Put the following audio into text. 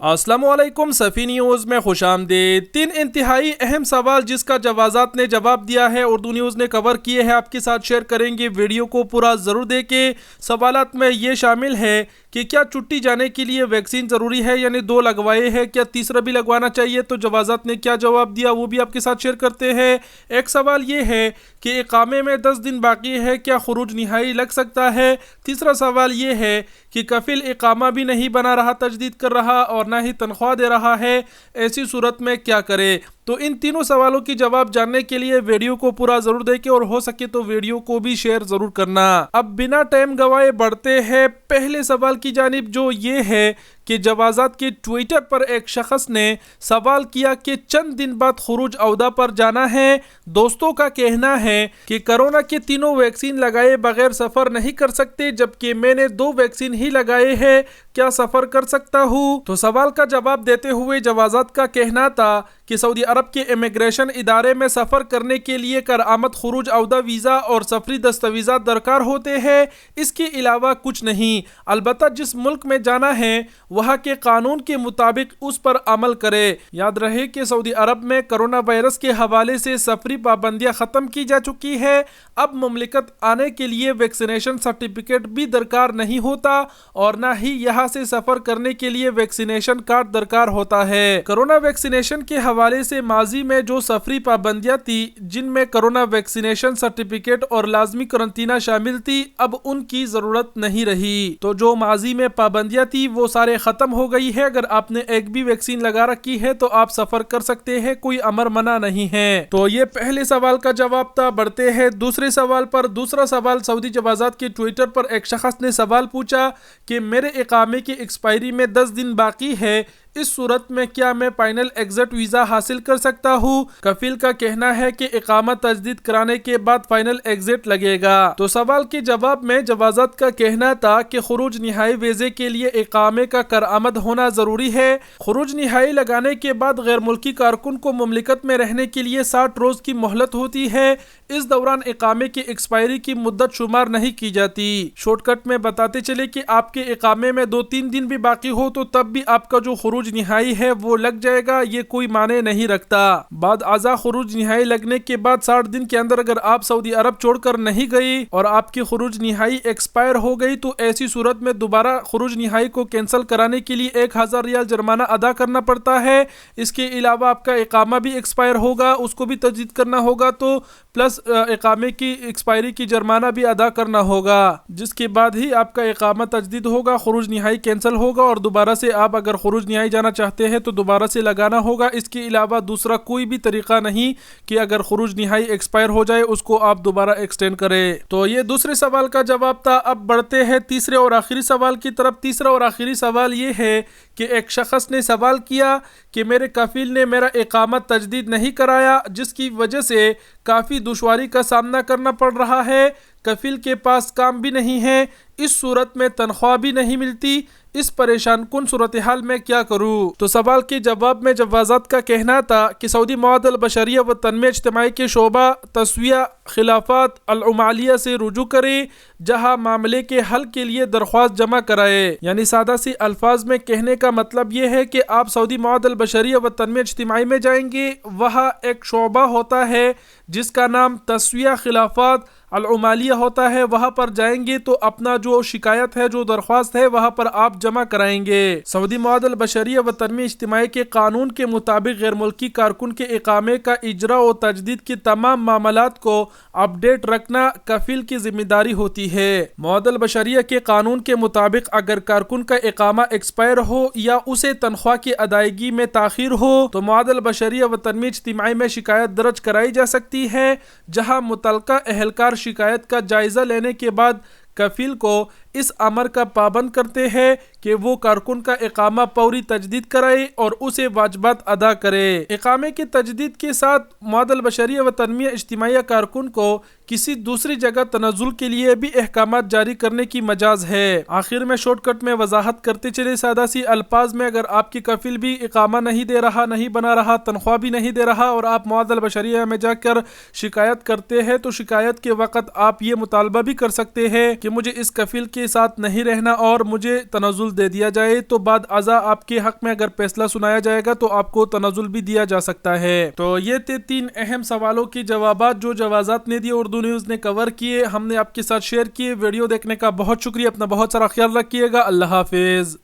السلام علیکم صفی نیوز میں خوش آمدید۔ 3 انتہائی اہم سوال جس کا جوازات نے جواب دیا ہے، اردو نیوز نے کور کیے ہیں، آپ کے ساتھ شیئر کریں گے۔ ویڈیو کو پورا ضرور دیکھیں۔ سوالات میں یہ شامل ہے کہ کیا چھٹی جانے کے لیے ویکسین ضروری ہے، یعنی 2 لگوائے ہیں، کیا تیسرا بھی لگوانا چاہیے؟ تو جوازات نے کیا جواب دیا وہ بھی آپ کے ساتھ شیئر کرتے ہیں۔ ایک سوال یہ ہے کہ اقامے میں 10 دن باقی ہے، کیا خروج نہائی لگ سکتا ہے؟ تیسرا سوال یہ ہے کہ کفیل اقامہ بھی نہیں بنا رہا، تجدید کر رہا اور نہ ہی تنخواہ دے رہا ہے، ایسی صورت میں کیا کرے؟ تو ان تینوں سوالوں کی جواب جاننے کے لیے ویڈیو کو پورا ضرور دیکھیں اور ہو سکے تو ویڈیو کو بھی شیئر ضرور کرنا۔ اب بنا ٹائم گوائے بڑھتے ہیں پہلے سوال کی جانب، جو یہ ہے کہ جوازات کے ٹویٹر پر ایک شخص نے سوال کیا کہ چند دن بعد خروج عہدہ پر جانا ہے۔ دوستوں کا کہنا ہے کہ کرونا کے تینوں ویکسین لگائے بغیر سفر نہیں کر سکتے، جبکہ میں نے 2 ویکسین ہی لگائے ہیں، کیا سفر کر سکتا ہوں؟ تو سوال کا جواب دیتے ہوئے جوازات کا کہنا تھا کہ سعودی عرب کے امیگریشن ادارے میں سفر کرنے کے لیے کارآمد خروج عہدہ ویزا اور سفری دستاویزات درکار ہوتے ہیں، اس کے علاوہ کچھ نہیں۔ البتہ جس ملک میں جانا ہے وہاں کے قانون کے مطابق اس پر عمل کرے۔ یاد رہے کہ سعودی عرب میں کرونا وائرس کے حوالے سے سفری پابندیاں ختم کی جا چکی ہے، اب مملکت آنے کے لیے ویکسینیشن سرٹیفکیٹ بھی درکار نہیں ہوتا اور نہ ہی یہاں سے سفر کرنے کے لیے ویکسینیشن کارڈ درکار ہوتا ہے۔ کرونا ویکسینیشن کے حوالے سے ماضی میں جو سفری پابندیاں تھی، جن میں کرونا ویکسینیشن سرٹیفکیٹ اور لازمی قرنطینہ شامل تھی، اب ان کی ضرورت نہیں رہی۔ تو جو ماضی میں پابندیاں تھی وہ سارے ختم ہو گئی ہے۔ اگر آپ نے ایک بھی ویکسین لگا رکھی ہے تو آپ سفر کر سکتے ہیں، کوئی امر منع نہیں ہے۔ تو یہ پہلے سوال کا جواب تھا۔ بڑھتے ہیں دوسرے سوال پر۔ دوسرا سوال سعودی جوازات کے ٹویٹر پر ایک شخص نے سوال پوچھا کہ میرے اقامے کی ایکسپائری میں 10 دن باقی ہے، اس صورت میں کیا میں فائنل ایگزٹ ویزا حاصل کر سکتا ہوں؟ کفیل کا کہنا ہے کہ اقامہ تجدید کرانے کے بعد فائنل ایگزٹ لگے گا۔ تو سوال کے جواب میں جوازات کا کہنا تھا کہ خروج نہائی ویزے کے لیے اقامے کا کارآمد ہونا ضروری ہے۔ خروج نہائی لگانے کے بعد غیر ملکی کارکن کو مملکت میں رہنے کے لیے 60 روز کی مہلت ہوتی ہے۔ اس دوران اقامے کی ایکسپائری کی مدت شمار نہیں کی جاتی۔ شارٹ کٹ میں بتاتے چلے کہ آپ کے اقامے میں 2-3 دن بھی باقی ہو تو تب بھی آپ کا جو خروج نہائی ہے وہ لگ جائے گا، یہ کوئی معنی نہیں رکھتا۔ بعد ازاں خروج نہائی لگنے کے بعد 60 دن کے اندر اگر آپ سعودی عرب چھوڑ کر نہیں گئی اور آپ کی خروج نہائی ایکسپائر ہو گئی تو ایسی صورت میں دوبارہ خروج نہائی کو کینسل کرانے کے لیے 1000 ریال جرمانہ ادا کرنا پڑتا ہے۔ اس کے علاوہ آپ کا اقامہ بھی ایکسپائر ہوگا، اس کو بھی تجدید کرنا ہوگا، تو پلس اقامے کی ایکسپائری کی جرمانہ بھی ادا کرنا ہوگا، جس کے بعد ہی آپ کا اقامہ تجدید ہوگا، خروج نہائی کینسل ہوگا اور دوبارہ سے آپ اگر خروج نہائی جانا چاہتے ہیں تو دوبارہ سے لگانا ہوگا۔ اس کے علاوہ دوسرا کوئی بھی طریقہ نہیں کہ اگر خروج نہائی ایکسپائر ہو جائے اس کو آپ دوبارہ ایکسٹینڈ کریں۔ تو یہ دوسرے سوال کا جواب تھا۔ اب بڑھتے ہیں تیسرے اور آخری سوال کی طرف۔ تیسرا اور آخری سوال یہ ہے کہ ایک شخص نے سوال کیا کہ میرے کفیل نے میرا اقامہ تجدید نہیں کرایا، جس کی وجہ سے کافی دشواری کا سامنا کرنا پڑ رہا ہے، کفیل کے پاس کام بھی نہیں ہے، اس صورت میں تنخواہ بھی نہیں ملتی، اس پریشان کن صورتحال میں کیا کروں؟ تو سوال کے جواب میں جوازات کا کہنا تھا کہ سعودی مواد البشریہ و تنمیہ اجتماعی کے شعبہ تسویہ خلافات العمالیہ سے رجوع کرے، جہاں معاملے کے حل کے لیے درخواست جمع کرائے۔ یعنی سادہ سی الفاظ میں کہنے کا مطلب یہ ہے کہ آپ سعودی مواد البشریہ و تنمیہ اجتماعی میں جائیں گے، وہاں ایک شعبہ ہوتا ہے جس کا نام تسویہ خلافات العمالیہ ہوتا ہے، وہاں پر جائیں گے تو اپنا جو شکایت ہے، جو درخواست ہے، وہاں پر آپ جمع کرائیں گے۔ سعودی مواد البشریہ و تنمیہ اجتماعی کے قانون کے مطابق غیر ملکی کارکن کے اقامے کا اجراء و تجدید کے تمام معاملات کو اپ ڈیٹ رکھنا کفیل کی ذمہ داری ہوتی ہے۔ مواد البشریہ کے قانون کے مطابق اگر کارکن کا اقامہ ایکسپائر ہو یا اسے تنخواہ کی ادائیگی میں تاخیر ہو تو مواد البشریہ و تنمیہ اجتماعی میں شکایت درج کرائی جا سکتی ہے، جہاں متعلقہ اہلکار شکایت کا جائزہ لینے کے بعد کفیل کو اس امر کا پابند کرتے ہیں کہ وہ کارکن کا اقامہ فوری تجدید کرائے اور اسے واجبات ادا کرے۔ اقامے کی تجدید کے ساتھ مواد البشریہ و تنمیہ اجتماعیہ کارکن کو کسی دوسری جگہ تنزل کے لیے بھی احکامات جاری کرنے کی مجاز ہے۔ آخر میں شارٹ کٹ میں وضاحت کرتے چلے سادہ سی الفاظ میں، اگر آپ کی کفیل بھی اقامہ نہیں دے رہا، نہیں بنا رہا، تنخواہ بھی نہیں دے رہا اور آپ مواد البشریہ میں جا کر شکایت کرتے ہیں تو شکایت کے وقت آپ یہ مطالبہ بھی کر سکتے ہیں کہ مجھے اس کفیل کے ساتھ نہیں رہنا اور مجھے تنزل دے دیا جائے تو بعد ازاں آپ کے حق میں اگر فیصلہ سنایا جائے گا تو آپ کو تنزل بھی دیا جا سکتا ہے۔ تو یہ تھے 3 اہم سوالوں کے جوابات جو جوازات نے دیے، اردو نیوز نے کور کیے، ہم نے آپ کے ساتھ شیئر کیے۔ ویڈیو دیکھنے کا بہت شکریہ، اپنا بہت سارا خیال رکھیے گا، اللہ حافظ۔